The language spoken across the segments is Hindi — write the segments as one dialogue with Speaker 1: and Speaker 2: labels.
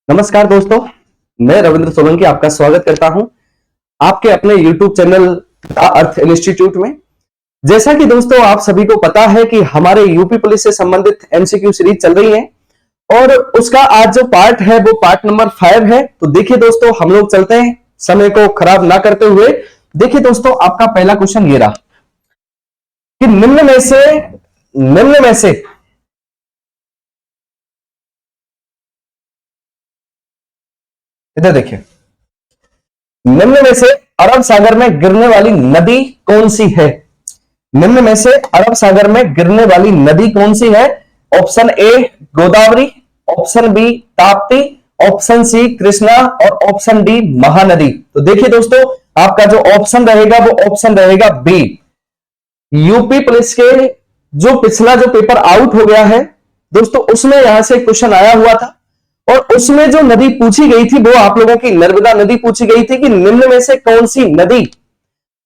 Speaker 1: नमस्कार दोस्तों, मैं रविंद्र सोलंकी आपका स्वागत करता हूं आपके अपने YouTube channel the earth institute में। जैसा कि दोस्तों आप सभी को पता है कि हमारे यूपी पुलिस से संबंधित एमसीक्यू सीरीज चल रही है और उसका आज जो पार्ट है वो पार्ट नंबर 5 है। तो देखिए दोस्तों, हम लोग चलते हैं समय को खराब ना करते हुए। देखिए दोस्तों, आपका पहला क्वेश्चन ये रहा कि निम्न में से इधर देखिए, निम्न में से अरब सागर में गिरने वाली नदी कौन सी है? निम्न में से अरब सागर में गिरने वाली नदी कौन सी है? Option A Godavari, option B Tapti, option C Krishna और ऑप्शन डी महानदी। तो देखिए दोस्तों, आपका जो ऑप्शन रहेगा वो ऑप्शन रहेगा बी। यूपी पुलिस के जो पिछला जो पेपर आउट हो गया है दोस्तों, उसमें यहां से क्वेश्चन आया हुआ था और उसमें जो नदी पूछी गई थी वो आप लोगों की नर्मदा नदी पूछी गई थी कि निम्न में से कौन सी नदी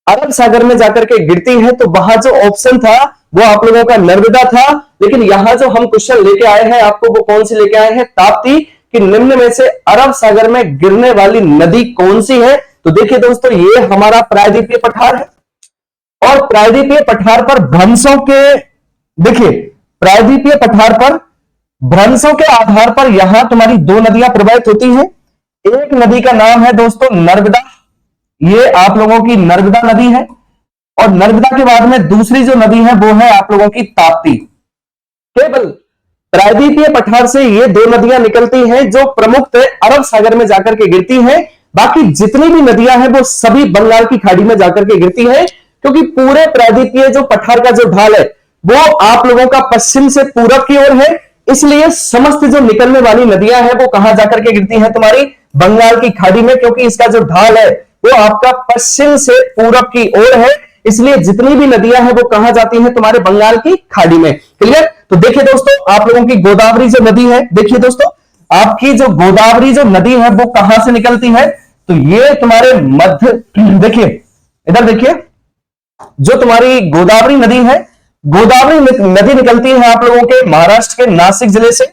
Speaker 1: अरब सागर में जाकर के गिरती है। तो वहां जो ऑप्शन था वो आप लोगों का नर्मदा था, लेकिन यहां जो हम क्वेश्चन लेके आए हैं आपको वो कौन सी लेके आए हैं? ताप्ती, कि निम्न में से अरब सागर में गिरने वाली नदी कौन सी है। तो देखिए दोस्तों, ये हमारा प्रायद्वीपीय पठार है और प्रायद्वीपीय पठार पर भ्रंशों के, देखिए प्रायद्वीपीय पठार पर भ्रंशों के आधार पर यहां तुम्हारी दो नदियां प्रवाहित होती हैं। एक नदी का नाम है दोस्तों नर्मदा, ये आप लोगों की नर्मदा नदी है, और नर्मदा के बाद में दूसरी जो नदी है वो है आप लोगों की ताप्ती। केवल प्रायद्वीपीय पठार से ये दो नदियां निकलती हैं जो प्रमुखतः अरब सागर में जाकर के गिरती हैं। बाकी जितनी भी नदियां हैं वो सभी बंगाल की खाड़ी में जाकर के गिरती हैं, क्योंकि पूरे प्रायद्वीपीय जो पठार का जो ढाल है वो आप लोगों का पश्चिम से पूरब की ओर है, इसलिए समस्त जो निकलने वाली नदियां हैं वो कहां जाकर के गिरती हैं? तुम्हारी बंगाल की खाड़ी में, क्योंकि इसका जो ढाल है वो आपका पश्चिम से पूरब की ओर है, इसलिए जितनी भी नदियां हैं वो कहां जाती हैं? तुम्हारे बंगाल की खाड़ी में। क्लियर? तो देखिए दोस्तों, आप लोगों की गोदावरी जो नदी है, देखिए दोस्तों आपकी जो गोदावरी जो नदी है वो कहां से निकलती है? तो ये तुम्हारे मध्य, देखिए इधर देखिए, जो तुम्हारी गोदावरी नदी है, गोदावरी नदी निकलती है आप लोगों के महाराष्ट्र के नासिक जिले से,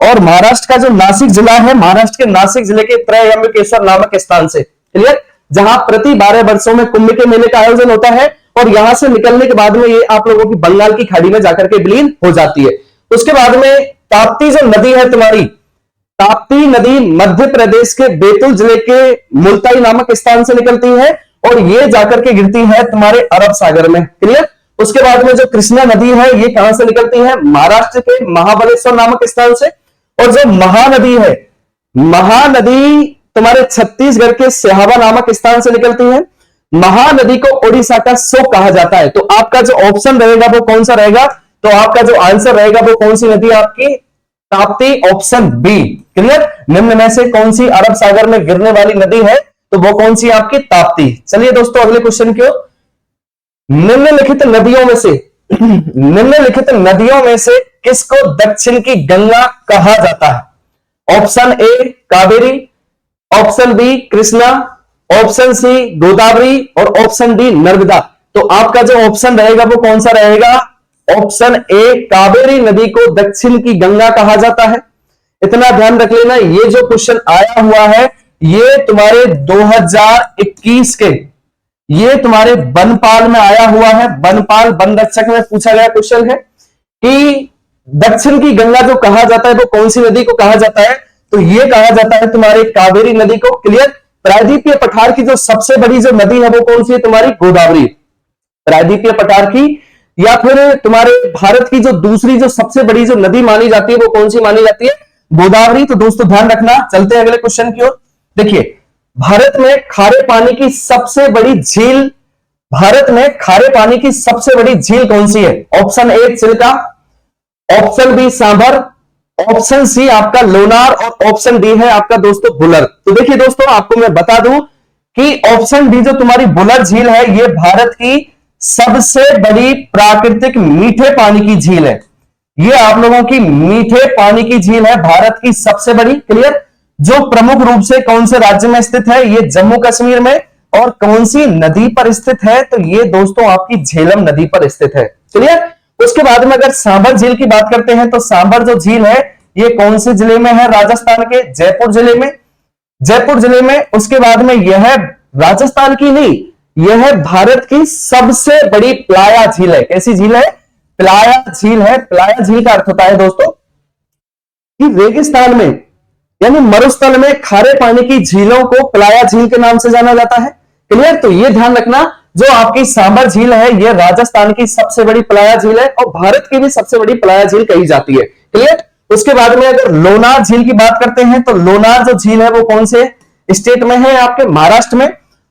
Speaker 1: और महाराष्ट्र का जो नासिक जिला है, महाराष्ट्र के नासिक जिले के त्रयंबकेश्वर नामक स्थान से। क्लियर? जहां प्रति 12 वर्षों में कुंभ के मेले का आयोजन होता है और यहां से निकलने के बाद में ये आप लोगों की बंगाल की खाड़ी में जाकर के विलीन हो जाती है। उसके बाद में ताप्ती जो नदी है तुम्हारी, ताप्ती नदी मध्य प्रदेश के बैतूल जिले के मुल्ताई नामक स्थान से निकलती है और ये जाकर के गिरती है तुम्हारे अरब सागर में। क्लियर? उसके बाद में जो कृष्णा नदी है ये कहां से निकलती है? महाराष्ट्र के महाबलेश्वर नामक स्थान से। और जो महानदी है, महानदी तुम्हारे छत्तीसगढ़ के सिहावा नामक स्थान से निकलती है। महानदी को ओडिशा का शोक कहा जाता है। तो आपका जो ऑप्शन रहेगा वो कौन सा रहेगा? तो आपका जो आंसर रहेगा वो कौन सी नदी आपकी? Tapti, option B. क्लियर? निम्न में से कौन सी अरब सागर में गिरने वाली नदी है? तो वो कौन सी आपकी? ताप्ती। चलिए दोस्तों, अगले क्वेश्चन की ओर। निम्नलिखित नदियों में से निम्नलिखित नदियों में से किसको दक्षिण की गंगा कहा जाता है? Option A Kaveri, option B Krishna, option C Godavari और ऑप्शन डी नर्मदा। तो आपका जो ऑप्शन रहेगा वो कौन सा रहेगा? ऑप्शन ए कावेरी नदी को दक्षिण की गंगा कहा जाता है। इतना ध्यान रख लेना, ये जो क्वेश्चन आया हुआ है ये तुम्हारे 2021 के, ये तुम्हारे बनपाल में आया हुआ है। बनपाल वन रक्षक में पूछा गया क्वेश्चन है कि दक्षिण की गंगा जो कहा जाता है वो कौन सी नदी को कहा जाता है? तो ये कहा जाता है तुम्हारे कावेरी नदी को। क्लियर? प्रायद्वीपीय पठार की जो सबसे बड़ी जो नदी है वो कौन सी है? तुम्हारी गोदावरी। प्रायद्वीपीय पठार की या फिर तुम्हारे भारत की जो दूसरी जो सबसे बड़ी जो नदी मानी जाती है वो कौन सी मानी जाती है? गोदावरी। तो दोस्तों ध्यान रखना, चलते हैं अगले क्वेश्चन की ओर। देखिए, भारत में खारे पानी की सबसे बड़ी झील, भारत में खारे पानी की सबसे बड़ी झील कौन सी है? Option A Chilka, option B Sambhar, option C आपका लोनार और ऑप्शन डी है आपका दोस्तों बुलर। तो देखिए दोस्तों, आपको मैं बता दूं कि ऑप्शन डी जो तुम्हारी बुलर झील है ये भारत की सबसे बड़ी प्राकृतिक मीठे पानी की झील है। ये आप लोगों की मीठे पानी की झील है, भारत की सबसे बड़ी। क्लियर? जो प्रमुख रूप से कौन से राज्य में स्थित है? ये जम्मू कश्मीर में। और कौन सी नदी पर स्थित है? तो ये दोस्तों आपकी झेलम नदी पर स्थित है। क्लियर? उसके बाद में अगर सांभर झील की बात करते हैं तो सांभर जो झील है ये कौन से जिले में है? राजस्थान के जयपुर जिले में, जयपुर जिले में। उसके बाद में यह राजस्थान की नहीं, यह भारत की सबसे बड़ी प्लाया झील है। कैसी झील है? प्लाया झील है। प्लाया झील का अर्थ होता है दोस्तों कि रेगिस्तान में यानी मरुस्थल में खारे पानी की झीलों को प्लाया झील के नाम से जाना जाता है। क्लियर? तो ये ध्यान रखना, जो आपकी सांबर झील है यह राजस्थान की सबसे बड़ी प्लाया झील है और भारत की भी सबसे बड़ी प्लाया झील कही जाती है। क्लियर? उसके बाद में अगर लोनार झील की बात करते हैं तो लोनार जो झील है वो कौन से स्टेट में है? आपके महाराष्ट्र में।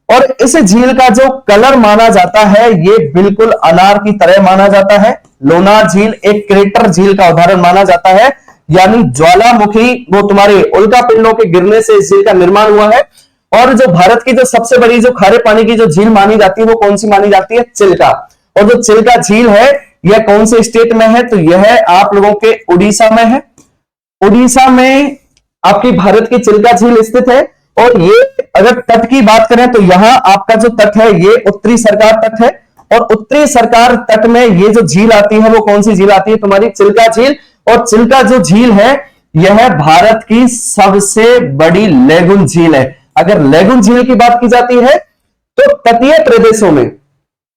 Speaker 1: और इस झील का जो कलर माना जाता है ये बिल्कुल अनार की तरह माना जाता है। लोनार झील एक क्रेटर झील का उदाहरण माना जाता है, यानी ज्वालामुखी वो तुम्हारे उल्का पिंडों के गिरने से इस झील का निर्माण हुआ है। और जो भारत की जो सबसे बड़ी जो खारे पानी की जो झील मानी जाती है वो कौन सी मानी जाती है? चिल्का। और जो चिल्का झील है यह कौन से स्टेट में है? तो यह आप लोगों के उड़ीसा में है। उड़ीसा में आपकी भारत की चिल्का झील स्थित है। और ये अगर तट की बात करें तो यहां आपका जो तट है ये उत्तरी सरकार तट है। और उत्तरी सरकार तट में ये जो झील आती है वो कौन सी झील आती है? तुम्हारी चिल्का झील। और चिल्का जो झील है यह भारत की सबसे बड़ी लेगुन झील है। अगर लेगुन झील की बात की जाती है तो तटीय प्रदेशों में,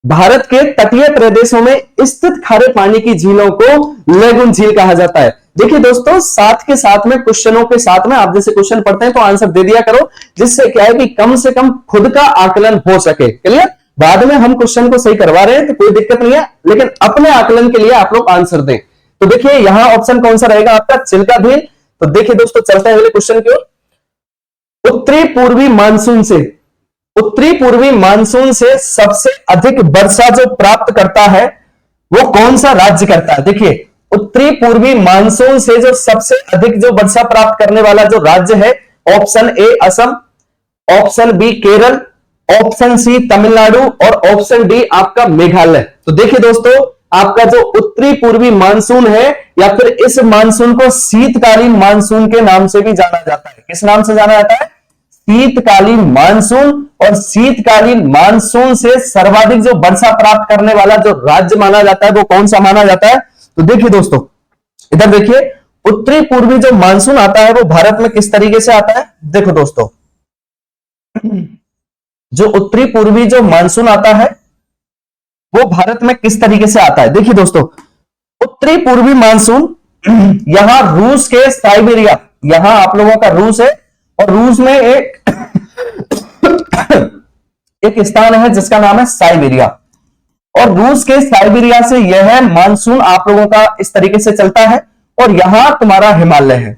Speaker 1: भारत के तटीय प्रदेशों में स्थित खारे पानी की झीलों को लेगुन झील कहा जाता है। देखिए दोस्तों, साथ के साथ में क्वेश्चनों के साथ में आप जैसे क्वेश्चन पढ़ते हैं तो आंसर दे दिया करो, जिससे क्या है कि कम से कम खुद का आकलन हो सके। क्लियर? बाद में हम क्वेश्चन को सही करवा रहे हैं तो कोई दिक्कत नहीं है, लेकिन अपने आकलन के लिए आप लोग आंसर दें। तो देखिए यहां ऑप्शन कौन सा रहेगा आपका? चिल्का झील। तो देखिए दोस्तों, चलते हैं अगले क्वेश्चन की ओर। उत्तरी पूर्वी मानसून से, उत्तरी पूर्वी मानसून से सबसे अधिक वर्षा जो प्राप्त करता है वो कौन सा राज्य करता है? देखिए उत्तरी पूर्वी मानसून से जो सबसे अधिक जो वर्षा प्राप्त करने वाला जो राज्य है, option A Assam, option B Kerala, option C Tamil Nadu और ऑप्शन डी आपका मेघालय। तो देखिए दोस्तों, आपका जो उत्तरी पूर्वी मानसून है या फिर इस मानसून को शीतकालीन मानसून के नाम से भी जाना जाता है। किस नाम से जाना जाता है? शीतकालीन मानसून। और शीतकालीन मानसून से सर्वाधिक जो वर्षा प्राप्त करने वाला जो राज्य माना जाता है वो कौन सा माना जाता है? तो देखिए दोस्तों, इधर देखिए, उत्तरी पूर्वी जो मानसून आता है वो भारत में किस तरीके से आता है? देखो दोस्तों, जो उत्तरी पूर्वी जो मानसून आता है वो भारत में किस तरीके से आता है? देखिए दोस्तों, उत्तरी पूर्वी मानसून यहां रूस के साइबेरिया, यहां आप लोगों का रूस है और रूस में एक स्थान है जिसका नाम है साइबेरिया। और रूस के साइबेरिया से यह मानसून आप लोगों का इस तरीके से चलता है और यहां तुम्हारा हिमालय है।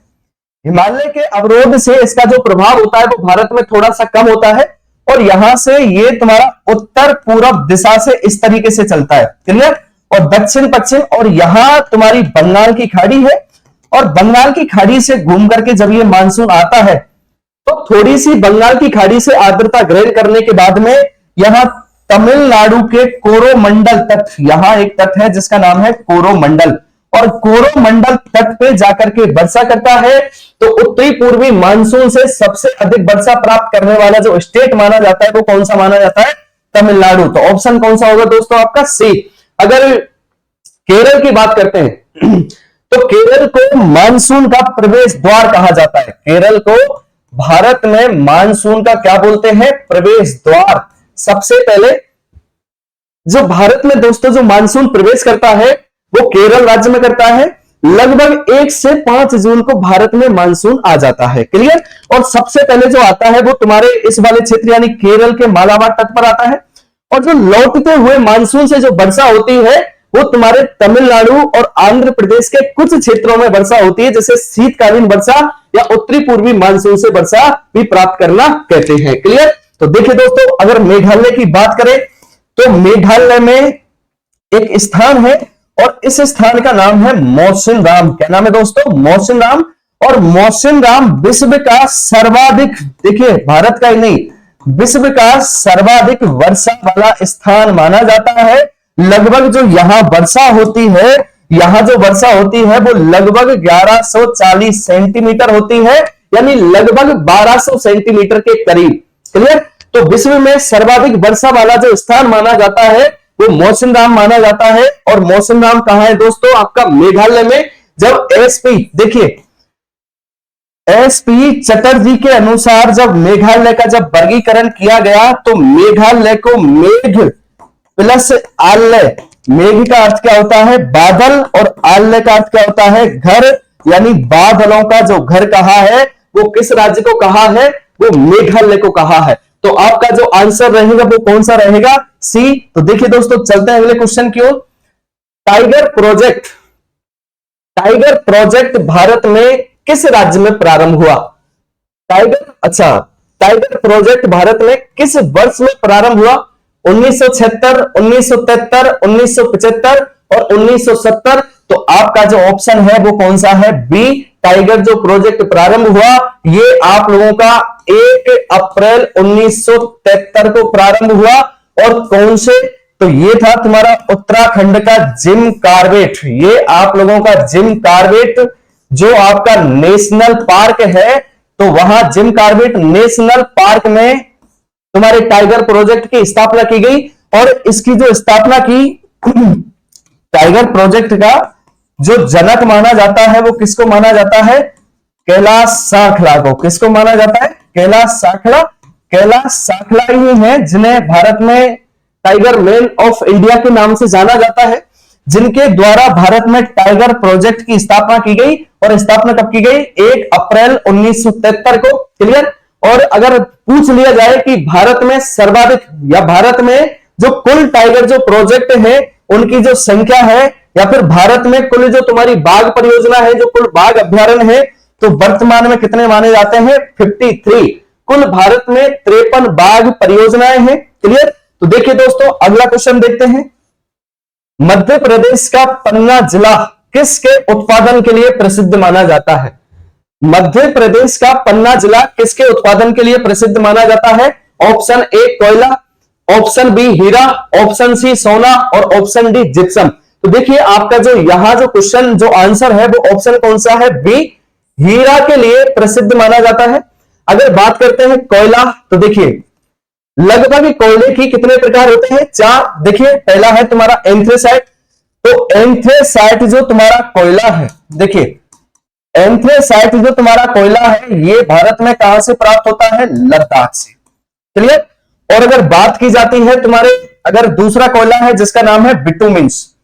Speaker 1: हिमालय के अवरोध से इसका जो प्रभाव होता है वो भारत में थोड़ा सा कम होता है और यहां से ये तुम्हारा उत्तर पूर्व दिशा से इस तरीके से चलता है। क्लियर? और दक्षिण पश्चिम, और यहां तुम्हारी बंगाल की खाड़ी है और बंगाल की खाड़ी से घूम करके जब ये मानसून आता है तो थोड़ी सी बंगाल की खाड़ी से आर्द्रता ग्रहण करने के बाद में यहां तमिलनाडु के कोरोमंडल तट, यहां एक तट है जिसका नाम है कोरोमंडल, और कोरोमंडल तट पे जाकर के वर्षा करता है। तो उत्तरी पूर्वी मानसून से सबसे अधिक वर्षा प्राप्त करने वाला जो स्टेट माना जाता है वो कौन सा माना जाता है? तमिलनाडु। तो ऑप्शन कौन सा होगा दोस्तों? आपका सी। अगर केरल की बात करते हैं तो केरल को मानसून का प्रवेश द्वार कहा जाता है। केरल को भारत में मानसून का क्या बोलते हैं? प्रवेश द्वार। सबसे पहले जो भारत में दोस्तों जो मानसून प्रवेश करता है वो केरल राज्य में करता है। लगभग 1 से 5 जून को भारत में मानसून आ जाता है। क्लियर? और सबसे पहले जो आता है वो तुम्हारे इस वाले क्षेत्र यानी केरल के मालाबार तट पर आता है। और जो लौटते हुए मानसून से जो वर्षा होती है वो तुम्हारे तमिलनाडु और आंध्र प्रदेश के कुछ क्षेत्रों में वर्षा होती है, जैसे शीतकालीन वर्षा या उत्तरी पूर्वी मानसून से वर्षा भी प्राप्त करना कहते हैं। क्लियर? तो देखिए दोस्तों, अगर मेघालय की बात करें तो मेघालय में एक स्थान है और इस स्थान का नाम है मौसिनराम। क्या नाम है दोस्तों? मौसिनराम। और मौसिनराम विश्व का सर्वाधिक, देखिए भारत का ही नहीं, विश्व का सर्वाधिक वर्षा वाला स्थान माना जाता है। लगभग जो यहां वर्षा होती है, यहां जो वर्षा होती है वो लगभग 1140 सेंटीमीटर होती है, यानी लगभग 1200 सेंटीमीटर के करीब। क्लियर? तो विश्व में सर्वाधिक वर्षा वाला जो स्थान माना जाता है वो मौसिनराम माना जाता है। और मौसिनराम कहां है दोस्तों? आपका मेघालय में। जब एसपी, देखिए एसपी चटर्जी के अनुसार जब मेघालय का जब वर्गीकरण किया गया तो मेघालय को मेघ प्लस आलय, मेघ का अर्थ क्या होता है बादल और आलय का अर्थ क्या होता है घर, यानी बादलों का जो घर कहा है वो किस राज्य को कहा है, वो मेघालय को कहा है। तो आपका जो आंसर रहेगा वो कौन सा रहेगा, सी। तो देखिए दोस्तों चलते हैं अगले क्वेश्चन की ओर। Tiger project, tiger project Bharat में किस राज्य में प्रारंभ हुआ? टाइगर प्रोजेक्ट भारत में किस वर्ष में प्रारंभ हुआ? 1976, 1973, 1975 और 1970। तो आपका जो ऑप्शन है वो कौन सा है, बी। टाइगर जो प्रोजेक्ट प्रारंभ हुआ ये आप लोगों का 1 अप्रैल 1973 को प्रारंभ हुआ। और कौन से, तो ये था तुम्हारा उत्तराखंड का जिम कार्बेट। ये आप लोगों का जिम कार्बेट जो आपका नेशनल पार्क है, तो वहां जिम कार्बेट नेशनल पार्क में तुम्हारे टाइगर प्रोजेक्ट की स्थापना की गई। और इसकी जो स्थापना की टाइगर प्रोजेक्ट का जो जनक माना जाता है वो किसको माना जाता है, कैलाश साखला को। किसको माना जाता है, कैलाश साखला। कैलाश साखला ही है जिन्हें भारत में टाइगर मैन ऑफ इंडिया के नाम से जाना जाता है, जिनके द्वारा भारत में टाइगर प्रोजेक्ट की स्थापना की गई। और स्थापना कब की गई, 1 अप्रैल 1973 को। क्लियर। और अगर पूछ लिया जाए कि भारत में सर्वाधिक या भारत में जो कुल टाइगर जो प्रोजेक्ट है उनकी जो संख्या है, या फिर भारत में कुल जो तुम्हारी बाघ परियोजना है, जो कुल बाघ अभ्यारण्य है, तो वर्तमान में कितने माने जाते हैं, 53। कुल भारत में 53 बाघ परियोजनाएं हैं। क्लियर। तो देखिए दोस्तों अगला क्वेश्चन देखते हैं। मध्य प्रदेश का पन्ना जिला किसके उत्पादन के लिए प्रसिद्ध माना जाता है? मध्य प्रदेश का पन्ना जिला किसके उत्पादन के लिए प्रसिद्ध माना जाता है? ऑप्शन ए कोयला, ऑप्शन बी हीरा, ऑप्शन सी सोना और ऑप्शन डी जिप्सम। तो देखिए आपका जो यहां जो क्वेश्चन जो आंसर है वो ऑप्शन कौन सा है, बी, हीरा के लिए प्रसिद्ध माना जाता है। अगर बात करते हैं कोयला, तो देखिए लगभग कोयले की कितने प्रकार होते हैं, 4। देखिए पहला है तुम्हारा एंथ्रेसाइट। तो एंथ्रेसाइट जो तुम्हारा कोयला है, देखिए एंथ्रेसाइट जो तुम्हारा कोयला है ये भारत में कहां से प्राप्त होता है, लद्दाख से। क्लियर। और अगर बात की जाती है तुम्हारे, अगर दूसरा कोयला है जिसका नाम है बिटुमिन्स,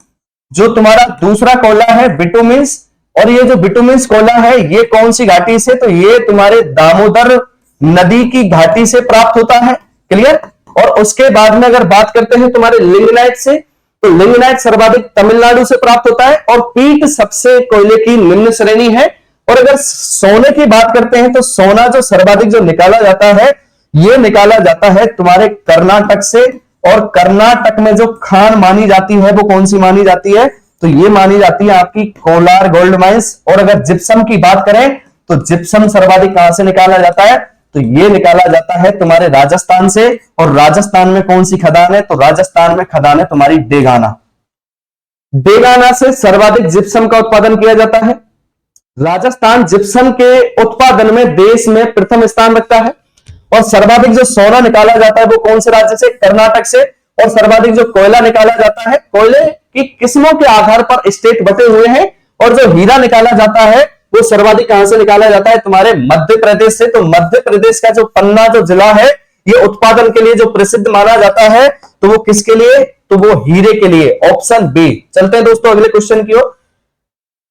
Speaker 1: जो तुम्हारा दूसरा कोयला है बिटुमिन्स, और ये जो बिटुमिन्स कोयला है ये कौन सी घाटी से, तो ये तुम्हारे दामोदर नदी की घाटी से प्राप्त होता है। क्लियर। और उसके बाद में अगर बात करते हैं तुम्हारे लिग्नाइट से, तो लिग्नाइट सर्वाधिक तमिलनाडु से प्राप्त होता है, और पीट सबसे कोयले की निम्न श्रेणी है। और अगर सोने की बात करते हैं तो सोना जो सर्वाधिक जो निकाला जाता है ये निकाला जाता है तुम्हारे कर्नाटक से। और कर्नाटक में जो खान मानी जाती है वो कौन सी मानी जाती है, तो ये मानी जाती है आपकी कोलार गोल्ड माइंस। और अगर जिप्सम की बात करें तो जिप्सम सर्वाधिक कहां से निकाला जाता है, तो ये निकाला जाता है तुम्हारे राजस्थान से। और राजस्थान में कौन सी खदान है, तो राजस्थान में खदान है तुम्हारी डेगाना। डेगाना से सर्वाधिक जिप्सम का उत्पादन किया जाता है। राजस्थान जिप्सम के उत्पादन में देश में प्रथम स्थान रखता है। और सर्वाधिक जो सोना निकाला जाता है वो कौन से राज्य से, कर्नाटक से। और सर्वाधिक जो कोयला निकाला जाता है, कोयले की किस्मों के आधार पर स्टेट बटे हुए हैं। और जो हीरा निकाला जाता है वो सर्वाधिक कहां से निकाला जाता है, तुम्हारे मध्य प्रदेश से। तो मध्य प्रदेश का जो पन्ना जो जिला है ये उत्पादन के लिए जो प्रसिद्ध माना जाता है, तो वो किसके लिए, तो वो हीरे के लिए। Option B. चलते हैं दोस्तों अगले क्वेश्चन की ओर।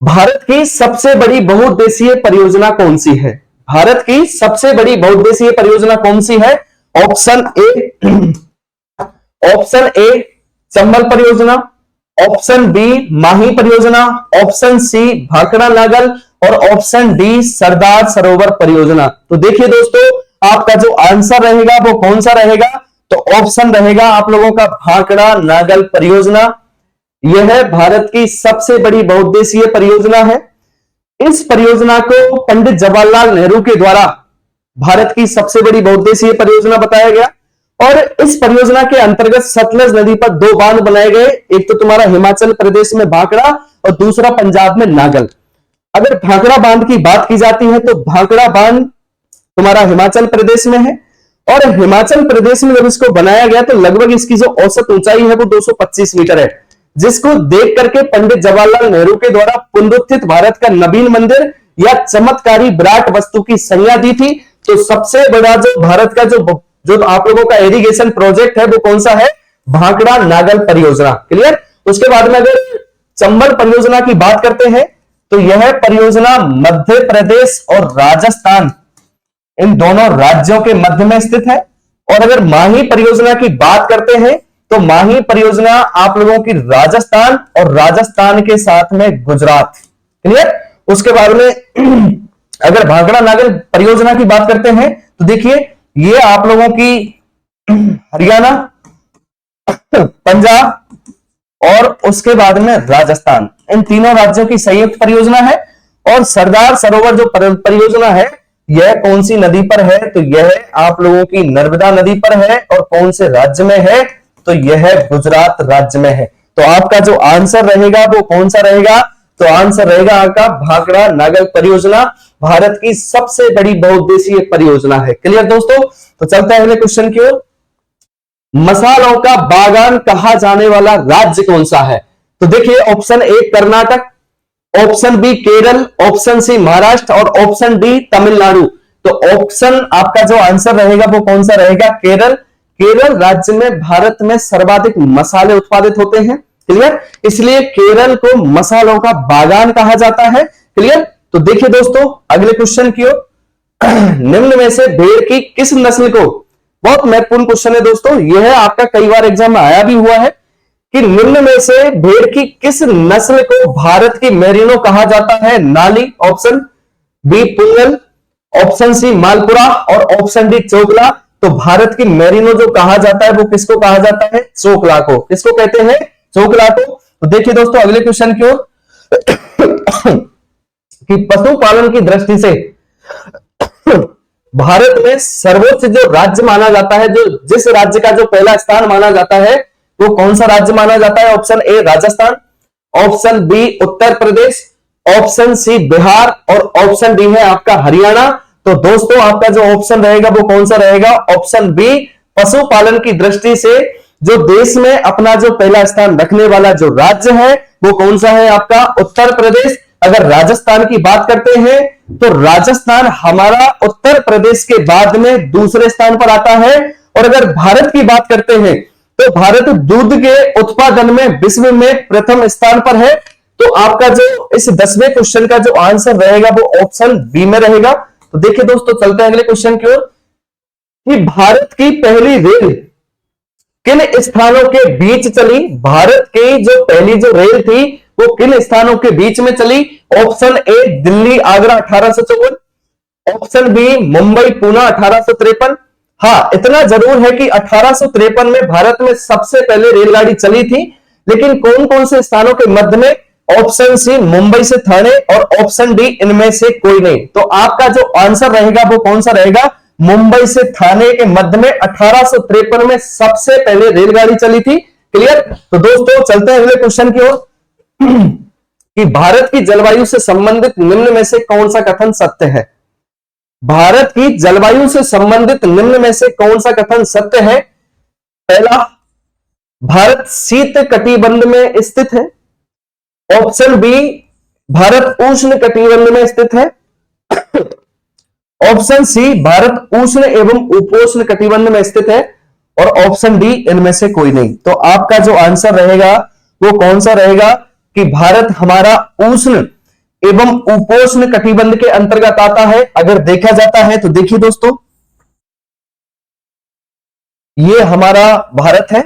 Speaker 1: भारत की सबसे बड़ी बहुउद्देशीय परियोजना कौन सी है? भारत की सबसे बड़ी बहुउद्देशीय परियोजना कौन सी है? ऑप्शन ए चंबल परियोजना, ऑप्शन बी माही परियोजना, ऑप्शन सी भाखड़ा नागल और ऑप्शन डी सरदार सरोवर परियोजना। तो देखिए दोस्तों आपका जो आंसर रहेगा वो कौन सा रहेगा, तो ऑप्शन रहेगा आप लोगों का भाखड़ा नागल परियोजना। यह है भारत की सबसे बड़ी बहुउद्देशीय परियोजना है। इस परियोजना को पंडित जवाहरलाल नेहरू के द्वारा भारत की सबसे बड़ी बहुउद्देशीय परियोजना बताया गया। और इस परियोजना के अंतर्गत सतलज नदी पर 2 बांध बनाए गए, एक तो तुम्हारा हिमाचल प्रदेश में भाखड़ा और दूसरा पंजाब में नागल। अगर भाखड़ा बांध की बात की जाती है तो भाखड़ा बांध तुम्हारा हिमाचल प्रदेश में है। और हिमाचल प्रदेश में जब इसको बनाया गया तो लगभग इसकी जो औसत ऊंचाई है वो 225 मीटर है, जिसको देख करके पंडित जवाहरलाल नेहरू के द्वारा पुनरुत्थित भारत का नवीन मंदिर या चमत्कारी विराट वस्तु की संज्ञा दी थी। तो सबसे बड़ा जो भारत का जो आप लोगों का इरिगेशन प्रोजेक्ट है वो कौन सा है? भाखड़ा नागल परियोजना। क्लियर। उसके बाद में अगर चंबल परियोजना की बात करते हैं तो यह परियोजना मध्य प्रदेश और राजस्थान इन दोनों राज्यों के मध्य में स्थित है। और अगर माही परियोजना की बात करते हैं तो माही परियोजना आप लोगों की राजस्थान और राजस्थान के साथ में गुजरात। क्लियर। उसके बाद में अगर भाखड़ा नागल परियोजना की बात करते हैं तो देखिए ये आप लोगों की हरियाणा, पंजाब और उसके बाद में राजस्थान, इन तीनों राज्यों की संयुक्त परियोजना है। और सरदार सरोवर जो परियोजना है यह कौन सी नदी पर है? तो यह आप लोगों की नर्मदा नदी पर है। और कौन से राज्य में है? तो यह गुजरात राज्य में है। तो आपका जो आंसर रहेगा वो कौन सा रहेगा? तो आंसर रहेगा आपका भाखड़ा नागल परियोजना भारत की सबसे बड़ी बहुउद्देशीय परियोजना है। क्लियर दोस्तों। तो चलते हैं अगले क्वेश्चन की ओर। मसालों का बागान कहा जाने वाला राज्य कौन सा है? तो देखिए option A Karnataka, option B Kerala, option C Maharashtra और ऑप्शन डी तमिलनाडु। तो ऑप्शन आपका जो आंसर रहेगा वो कौन सा रहेगा? केरल। केरल राज्य में भारत में सर्वाधिक मसाले उत्पादित होते हैं। क्लियर। इसलिए केरल को मसालों का बागान कहा जाता है। क्लियर। तो देखिए दोस्तों अगले क्वेश्चन की ओर। निम्न में से भेड़ की किस नस्ल को, बहुत महत्वपूर्ण क्वेश्चन है दोस्तों, यह आपका कई बार एग्जाम में आया भी हुआ है कि निम्न में से भेड़ की किस नस्ल को भारत की मेरिनो कहा जाता है? Nali, option B Pungal, option C Malpura और ऑप्शन डी चोकला। तो भारत की मेरिनो जो कहा जाता है वो किसको कहा जाता है? चोकला को। किसको कहते हैं? चोकला को। तो देखिए दोस्तों अगले क्वेश्चन की ओर कि पशुपालन की दृष्टि से भारत में सर्वोच्च जो राज्य माना जाता है, जो जिस राज्य का जो पहला स्थान माना जाता है वो कौन सा राज्य माना जाता है? Option A Rajasthan, option B Uttar Pradesh, option C Bihar और ऑप्शन डी है आपका हरियाणा। तो दोस्तों आपका जो ऑप्शन रहेगा वो कौन सा रहेगा? Option B. पशुपालन की दृष्टि से जो देश में अपना जो पहला स्थान रखने वाला जो राज्य है वो कौन सा है? आपका उत्तर प्रदेश। अगर राजस्थान की बात करते हैं तो राजस्थान हमारा उत्तर प्रदेश के बाद में दूसरे स्थान पर आता है। और अगर भारत की बात करते हैं तो भारत दूध के उत्पादन में विश्व में प्रथम स्थान पर है। तो आपका जो इस 10वें क्वेश्चन का जो आंसर रहेगा वो ऑप्शन बी में रहेगा। तो देखिए दोस्तों चलते हैं अगले क्वेश्चन की ओर कि भारत की पहली रेल किन स्थानों के बीच चली? भारत की जो पहली जो रेल थी वो किन स्थानों के बीच में चली? Option A Delhi Agra 1854, option B Mumbai Poona 1853। हाँ इतना जरूर है कि 1853 में भारत में सबसे पहले रेलगाड़ी चली थी। लेकिन कौन कौन से स्थानों के मध्य में? ऑप्शन सी मुंबई से थाने और ऑप्शन डी इनमें से कोई नहीं। तो आपका जो आंसर रहेगा वो कौन सा रहेगा? मुंबई से थाने के मध्य में 1853 में सबसे पहले रेलगाड़ी चली थी। क्लियर। तो दोस्तों चलते हैं अगले क्वेश्चन की ओर कि भारत की जलवायु से संबंधित निम्न में से कौन सा कथन सत्य है? भारत की जलवायु से संबंधित निम्न में से कौन सा कथन सत्य है? पहला, भारत शीत कटिबंध में स्थित है। ऑप्शन बी, भारत उष्ण कटिबंध में स्थित है। ऑप्शन सी, भारत उष्ण एवं उपोष्ण कटिबंध में स्थित है। और ऑप्शन डी, इनमें से कोई नहीं। तो आपका जो आंसर रहेगा वो कौन सा रहेगा कि भारत हमारा उष्ण एवं उपोष्ण कटिबंध के अंतर्गत आता है। अगर देखा जाता है तो देखिए दोस्तों, ये हमारा भारत है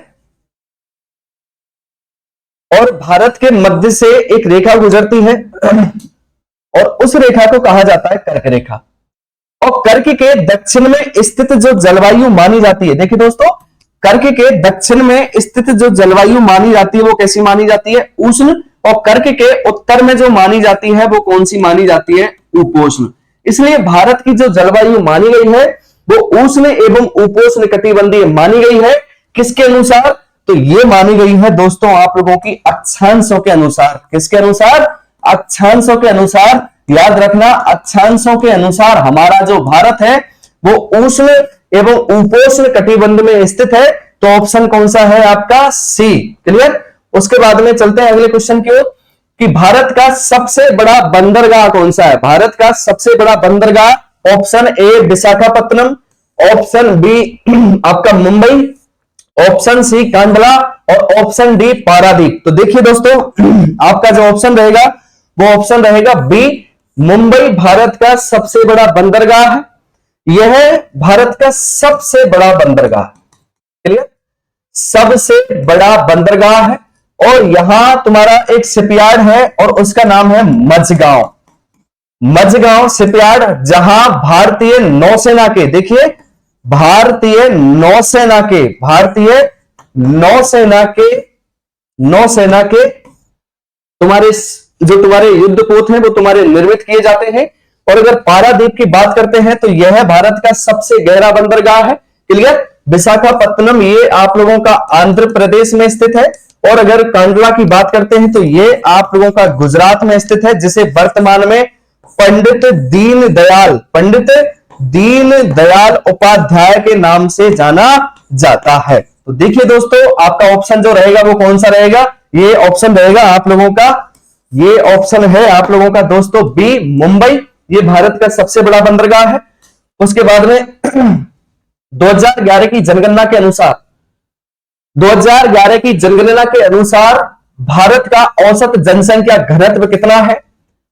Speaker 1: और भारत के मध्य से एक रेखा गुजरती है और उस रेखा को कहा जाता है कर्क रेखा। और कर्क के दक्षिण में स्थित जो जलवायु मानी जाती है, देखिए दोस्तों, कर्क के दक्षिण में स्थित जो जलवायु मानी जाती है वो कैसी मानी जाती है? उष्ण। और कर्क के उत्तर में जो मानी जाती है वो कौन सी मानी जाती है? उपोष्ण। इसलिए भारत की जो जलवायु मानी गई है वो उष्ण एवं उपोष्ण कटिबंधीय मानी गई है। किसके अनुसार? तो ये मानी गई है दोस्तों आप लोगों की अक्षांशों के अनुसार। किसके अनुसार? अक्षांशों के अनुसार। याद रखना, अक्षांशों के अनुसार हमारा जो भारत है वो उष्ण एवं उपोष्ण कटिबंध में स्थित है। तो ऑप्शन कौन सा है आपका? सी। क्लियर। उसके बाद में चलते हैं अगले क्वेश्चन की ओर कि भारत का सबसे बड़ा बंदरगाह कौन सा है। भारत का सबसे बड़ा बंदरगाह option A Visakhapatnam, option B आपका मुंबई, ऑप्शन सी कांडला और ऑप्शन डी पारादीप। तो देखिए दोस्तों आपका जो ऑप्शन रहेगा वो ऑप्शन रहेगा बी, मुंबई भारत का सबसे बड़ा बंदरगाह है। यह भारत का सबसे बड़ा बंदरगाह, क्लियर, सबसे बड़ा बंदरगाह है। और यहां तुम्हारा एक शिपयार्ड है और उसका नाम है मझगांव। मझगांव शिपयार्ड, जहां भारतीय नौसेना के, देखिए भारतीय नौसेना के तुम्हारे जो तुम्हारे युद्धपोत हैं वो तुम्हारे निर्मित किए जाते हैं। और अगर पारादीप की बात करते हैं तो यह भारत का सबसे गहरा बंदरगाह है, क्लियर। विशाखापत्तनम ये आप लोगों का आंध्र प्रदेश में स्थित है। और अगर कांडला की बात करते हैं तो ये आप लोगों का गुजरात में स्थित है, जिसे वर्तमान में पंडित दीनदयाल उपाध्याय के नाम से जाना जाता है। तो देखिए दोस्तों आपका ऑप्शन जो रहेगा वो कौन सा रहेगा, ये ऑप्शन रहेगा आप लोगों का, ये ऑप्शन है आप लोगों का दोस्तों बी, मुंबई, ये भारत का सबसे बड़ा बंदरगाह है। उसके बाद में 2011 की जनगणना के अनुसार 2011 की जनगणना के अनुसार भारत का औसत जनसंख्या घनत्व कितना है।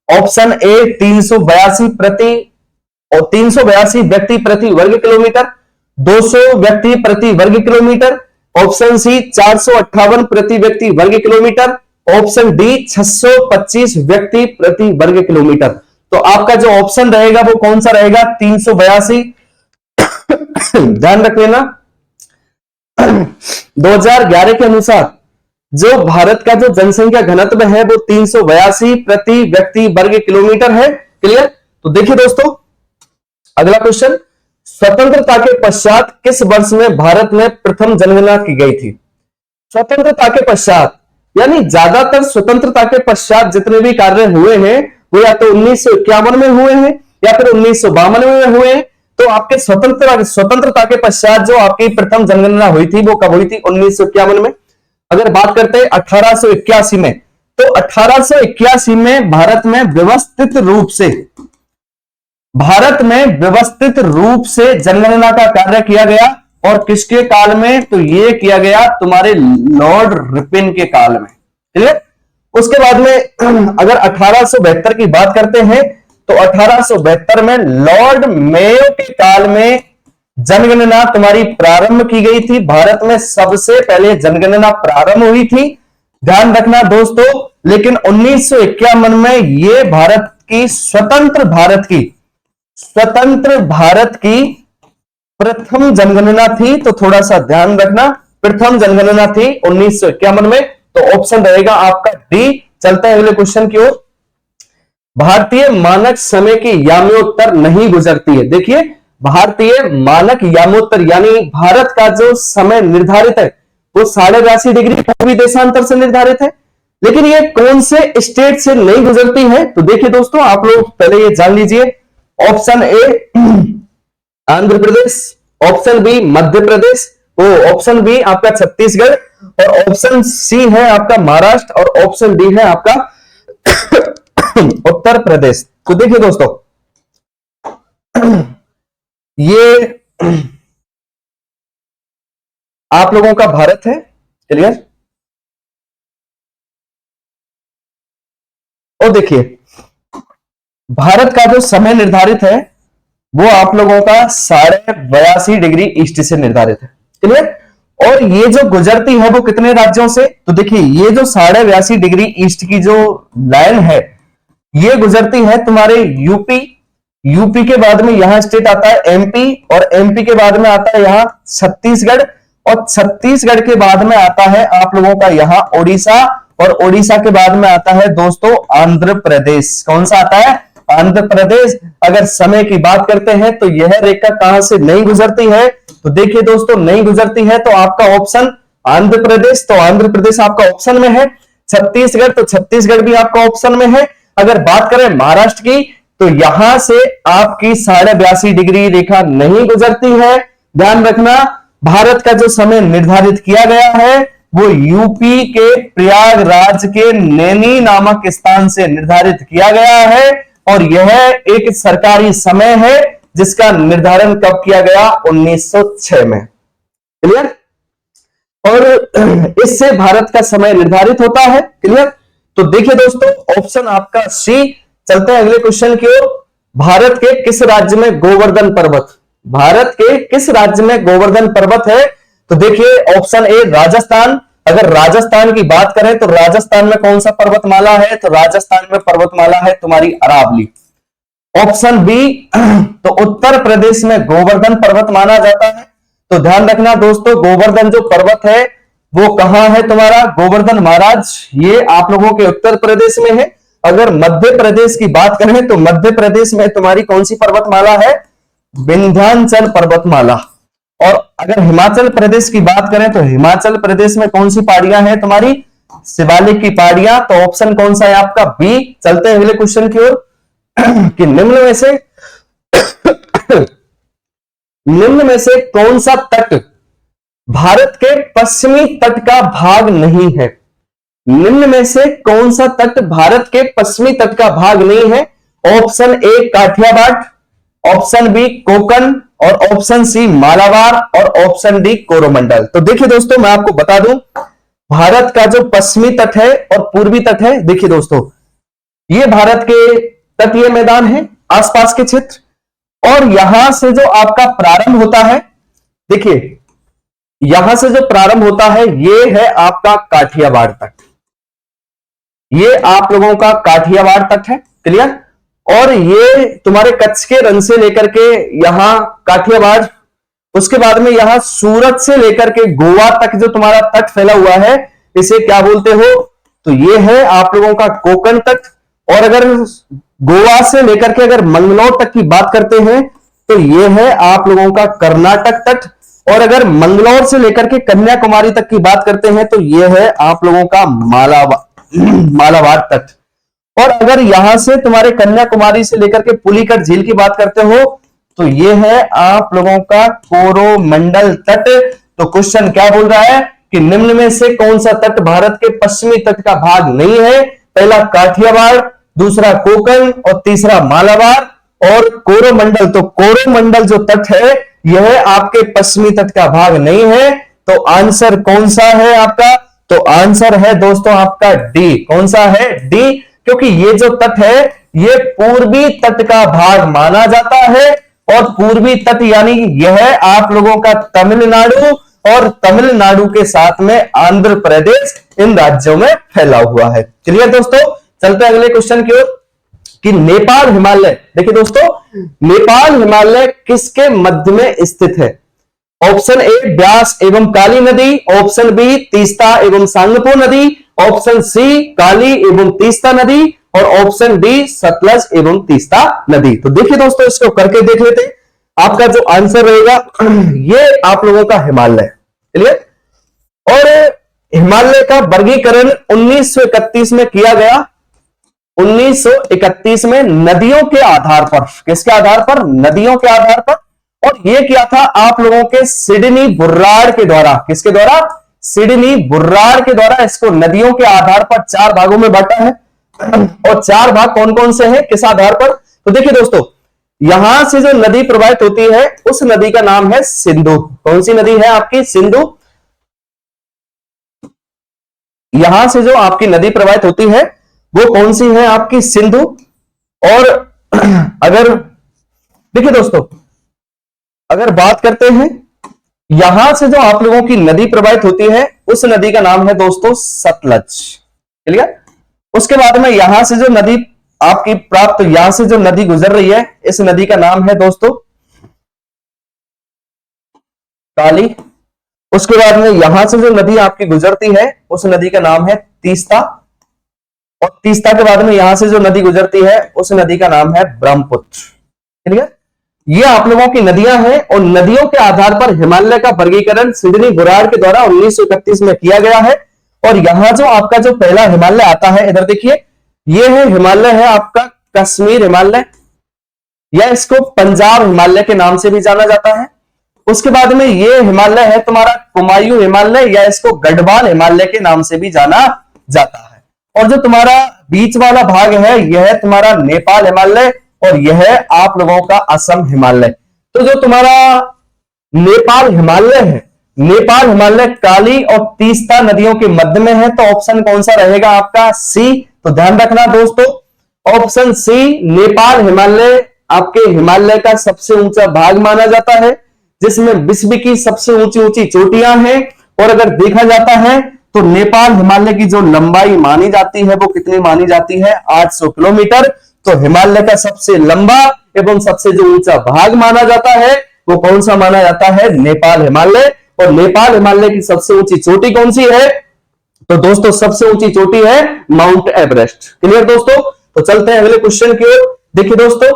Speaker 1: ऑप्शन ए 382 व्यक्ति प्रति वर्ग किलोमीटर, 200 व्यक्ति प्रति वर्ग किलोमीटर, ऑप्शन सी 458 प्रति व्यक्ति वर्ग किलोमीटर, ऑप्शन डी 625 व्यक्ति प्रति वर्ग किलोमीटर। तो आपका जो ऑप्शन रहेगा वो कौन सा रहेगा, 382। ध्यान रख लेना 2011 के अनुसार जो भारत का जो जनसंख्या घनत्व है वो 382 प्रति व्यक्ति वर्ग किलोमीटर है, क्लियर। तो देखिए दोस्तों अगला क्वेश्चन, स्वतंत्रता के पश्चात किस वर्ष में भारत में प्रथम जनगणना की गई थी। स्वतंत्रता के पश्चात यानी ज्यादातर स्वतंत्रता के पश्चात जितने भी कार्य हुए हैं वो या तो 1951 में हुए हैं या फिर 1952 में हुए हैं। तो आपके स्वतंत्रता के पश्चात जो आपकी प्रथम जनगणना हुई थी वो कब हुई थी, 1951 में। अगर बात करते हैं 1881 में, तो 1881 में भारत में व्यवस्थित रूप से जनगणना का कार्य किया गया। और किसके काल में, तो ये किया गया तुम्हारे लॉर्ड रिपन के काल में, क्लियर। उसके बाद में अगर 1872 की बात करते हैं तो 1872 में लॉर्ड मेयो के काल में जनगणना तुम्हारी प्रारंभ की गई थी। भारत में सबसे पहले जनगणना प्रारंभ हुई थी, ध्यान रखना दोस्तों। लेकिन 1951 में ये स्वतंत्र भारत की प्रथम जनगणना थी। तो थोड़ा सा ध्यान रखना, प्रथम जनगणना थी 1951 में। तो ऑप्शन रहेगा आपका डी। चलते हैं अगले क्वेश्चन की ओर। भारतीय मानक समय की याम्योत्तर नहीं गुजरती है। देखिए भारतीय मानक यामोत्तर यानी भारत का जो समय निर्धारित है वो 82.5 डिग्री पूर्वी देशांतर से निर्धारित है। लेकिन ये कौन से स्टेट से नहीं गुजरती है, तो देखिए दोस्तों आप लोग पहले ये जान लीजिए। Option A Andhra Pradesh, option B Madhya Pradesh, option B आपका छत्तीसगढ़, और ऑप्शन सी है आपका महाराष्ट्र, और ऑप्शन डी है आपका उत्तर प्रदेश। तो देखिए दोस्तों ये आप लोगों का भारत है, क्लियर। और देखिए भारत का जो समय निर्धारित है वो आप लोगों का 82.5 डिग्री ईस्ट से निर्धारित है, क्लियर। और ये जो गुजरती है वो कितने राज्यों से, तो देखिए ये जो 82.5 डिग्री ईस्ट की जो लाइन है ये गुजरती है तुम्हारे यूपी के बाद में यहां स्टेट आता है एमपी, और एमपी के बाद में आता है यहां छत्तीसगढ़, और छत्तीसगढ़ के बाद में आता है आप लोगों का यहां ओडिशा, और ओडिशा के बाद में आता है दोस्तों आंध्र प्रदेश। कौन सा आता है, आंध्र प्रदेश। अगर समय की बात करते हैं तो यह रेखा कहां से नहीं गुजरती है, तो देखिए दोस्तों नहीं गुजरती है तो आपका ऑप्शन आंध्र प्रदेश, तो आंध्र प्रदेश आपका ऑप्शन में है। छत्तीसगढ़, तो छत्तीसगढ़ भी आपका ऑप्शन में है। अगर बात करें महाराष्ट्र की तो यहां से आपकी 82.5 डिग्री रेखा नहीं गुजरती है। ध्यान रखना भारत का जो समय निर्धारित किया गया है वो यूपी के प्रयागराज के नैनी नामक स्थान से निर्धारित किया गया है और यह एक सरकारी समय है जिसका निर्धारण कब किया गया? 1906 में। क्लियर? और इससे भारत का समय निर्धारित होता है। क्लियर? तो देखिए दोस्तों, ऑप्शन आपका सी। चलते हैं अगले क्वेश्चन की ओर। भारत के किस राज्य में गोवर्धन पर्वत, भारत के किस राज्य में गोवर्धन पर्वत है? तो देखिए ऑप्शन ए राजस्थान। अगर राजस्थान की बात करें तो राजस्थान में कौन सा पर्वतमाला है? तो राजस्थान में पर्वतमाला है तुम्हारी अरावली। ऑप्शन बी तो उत्तर प्रदेश में गोवर्धन पर्वत माना जाता है। तो ध्यान रखना दोस्तों, गोवर्धन जो पर्वत है वो कहां है तुम्हारा? गोवर्धन महाराज ये आप लोगों के उत्तर प्रदेश में है। अगर मध्य प्रदेश की बात करें तो मध्य प्रदेश में तुम्हारी कौन सी पर्वतमाला है? विंध्याचल पर्वतमाला। और अगर हिमाचल प्रदेश की बात करें तो हिमाचल प्रदेश में कौन सी पहाड़ियां हैं तुम्हारी? शिवालिक की पहाड़ियां। तो ऑप्शन कौन सा है आपका? बी। चलते हैं अगले क्वेश्चन की ओर कि निम्न में से कौन सा तट भारत के पश्चिमी तट का भाग नहीं है? निम्न में से कौन सा तट भारत के पश्चिमी तट का भाग नहीं है? Option A Kathiawar, option B Konkan और ऑप्शन सी मालाबार और ऑप्शन डी कोरोमंडल। तो देखिए दोस्तों, मैं आपको बता दूं, भारत का जो पश्चिमी तट है और पूर्वी तट है, देखिए दोस्तों ये भारत के तटीय मैदान है, आसपास के क्षेत्र, और यहां से जो आपका प्रारंभ होता है, देखिए यहां से जो प्रारंभ होता है ये है आपका काठियावाड़ तट। ये आप लोगों का काठियावाड़ तट है। क्लियर? और ये तुम्हारे कच्छ के रण से लेकर के यहां काठियावाड़, उसके बाद में यहां सूरत से लेकर के गोवा तक जो तुम्हारा तट फैला हुआ है इसे क्या बोलते हो? तो ये है आप लोगों का कोकण तट। और अगर गोवा से लेकर के अगर मंगलौर तक की बात करते हैं तो ये है आप लोगों का कर्नाटक तट। और अगर मंगलौर से लेकर के कन्याकुमारी तक की बात करते हैं तो ये है आप लोगों का मालाबार तट। और अगर यहां से तुम्हारे कन्याकुमारी से लेकर के पुलिकट झील की बात करते हो तो ये है आप लोगों का कोरोमंडल तट। तो क्वेश्चन क्या बोल रहा है कि निम्न में से कौन सा तट भारत के पश्चिमी तट का भाग नहीं है? पहला काठियावाड़, दूसरा कोकण और तीसरा मालाबार और कोरोमंडल। तो कोरोमंडल जो तट है यह आपके पश्चिमी तट का भाग नहीं है। तो आंसर कौन सा है आपका? तो आंसर है दोस्तों आपका डी। कौन सा है? डी। क्योंकि ये जो तट है ये पूर्वी तट का भाग माना जाता है। और पूर्वी तट यानी यह आप लोगों का तमिलनाडु और तमिलनाडु के साथ में आंध्र प्रदेश, इन राज्यों में फैला हुआ है। क्लियर दोस्तों? चलते हैं अगले क्वेश्चन की ओर कि नेपाल हिमालय, देखिए दोस्तों नेपाल हिमालय किसके मध्य में स्थित है? ऑप्शन ए ब्यास एवं काली नदी, ऑप्शन बी तीस्ता एवं सांगपो नदी, ऑप्शन सी काली एवं तीस्ता नदी और ऑप्शन डी सतलज एवं तीस्ता नदी। तो देखिए दोस्तों इसको करके देख लेते हैं। आपका जो आंसर रहेगा ये आप लोगों का हिमालय। क्लियर? और हिमालय का वर्गीकरण 1931 में किया गया। 1931 में नदियों के आधार पर, किसके आधार पर? नदियों के आधार पर। और यह किया था आप लोगों के सिडनी बुर्राड़ के द्वारा। किसके द्वारा? सिडनी बुर्राड़ के द्वारा। इसको नदियों के आधार पर 4 भागों में बांटा है। और 4 भाग कौन कौन से हैं, किस आधार पर? तो देखिए दोस्तों, यहां से जो नदी प्रवाहित होती है उस नदी का नाम है सिंधु। कौन सी नदी है आपकी? सिंधु। यहां से जो आपकी नदी प्रवाहित होती है वो कौन सी है? आपकी सिंधु। और अगर देखिए दोस्तों, अगर बात करते हैं यहां से जो आप लोगों की नदी प्रवाहित होती है उस नदी का नाम है दोस्तों सतलज। क्लियर? उसके बाद में यहां से जो नदी आपकी प्राप्त, यहां से जो नदी गुजर रही है इस नदी का नाम है दोस्तों काली। उसके बाद में यहां से जो नदी आपकी गुजरती है उस नदी का नाम है तीस्ता। और तीस्ता के बाद में यहां से जो नदी गुजरती है उस नदी का नाम है ब्रह्मपुत्र। क्लियर? ये आप लोगों की नदियां हैं। और नदियों के आधार पर हिमालय का वर्गीकरण सिडनी बुर्राड़ के द्वारा 1931 में किया गया है। और यहां जो आपका जो पहला हिमालय आता है, इधर देखिए, ये है हिमालय है आपका कश्मीर हिमालय, या इसको पंजाब हिमालय के नाम से भी जाना जाता है। उसके बाद में ये हिमालय है तुम्हारा कुमायूं हिमालय, या इसको गढ़वाल हिमालय के नाम से भी जाना जाता है। और जो तुम्हारा बीच वाला भाग है यह है तुम्हारा नेपाल हिमालय, और यह है आप लोगों का असम हिमालय। तो जो तुम्हारा नेपाल हिमालय है, नेपाल हिमालय काली और तीस्ता नदियों के मध्य में है, तो ऑप्शन कौन सा रहेगा आपका? सी। तो ध्यान रखना दोस्तों, ऑप्शन सी नेपाल हिमालय आपके हिमालय का सबसे ऊंचा भाग माना जाता है, जिसमें विश्व की सबसे ऊंची ऊंची चोटियां हैं। और अगर देखा जाता है तो नेपाल हिमालय की जो लंबाई मानी जाती है वो कितनी मानी जाती है? 800 किलोमीटर। तो हिमालय का सबसे लंबा एवं सबसे जो ऊंचा भाग माना जाता है वो कौन सा माना जाता है? नेपाल हिमालय। और नेपाल हिमालय की सबसे ऊंची चोटी कौन सी है? तो दोस्तों सबसे ऊंची चोटी है माउंट एवरेस्ट। क्लियर दोस्तों? तो चलते हैं अगले क्वेश्चन की ओर। देखिए दोस्तों,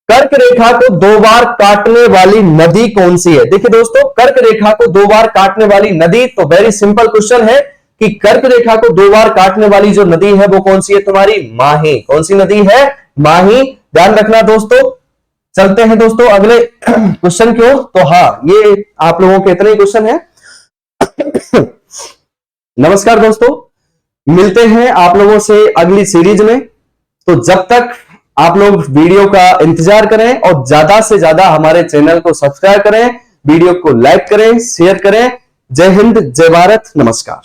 Speaker 1: कर्क रेखा को 2 बार काटने वाली नदी कौन सी है? देखिए दोस्तों, कर्क रेखा को 2 बार काटने वाली नदी, तो वेरी सिंपल क्वेश्चन है कि कर्क रेखा को 2 बार काटने वाली जो नदी है वो कौन सी है? तुम्हारी माही। कौन सी नदी है? माही। ध्यान रखना दोस्तों। चलते हैं दोस्तों अगले क्वेश्चन की ओर। तो हाँ, ये आप लोगों के इतने ही क्वेश्चन है। नमस्कार दोस्तों, मिलते हैं आप लोगों से अगली सीरीज में। तो जब तक आप लोग वीडियो का इंतजार करें और ज्यादा से ज्यादा हमारे चैनल को सब्सक्राइब करें, वीडियो को लाइक करें, शेयर करें। जय हिंद, जय भारत, नमस्कार।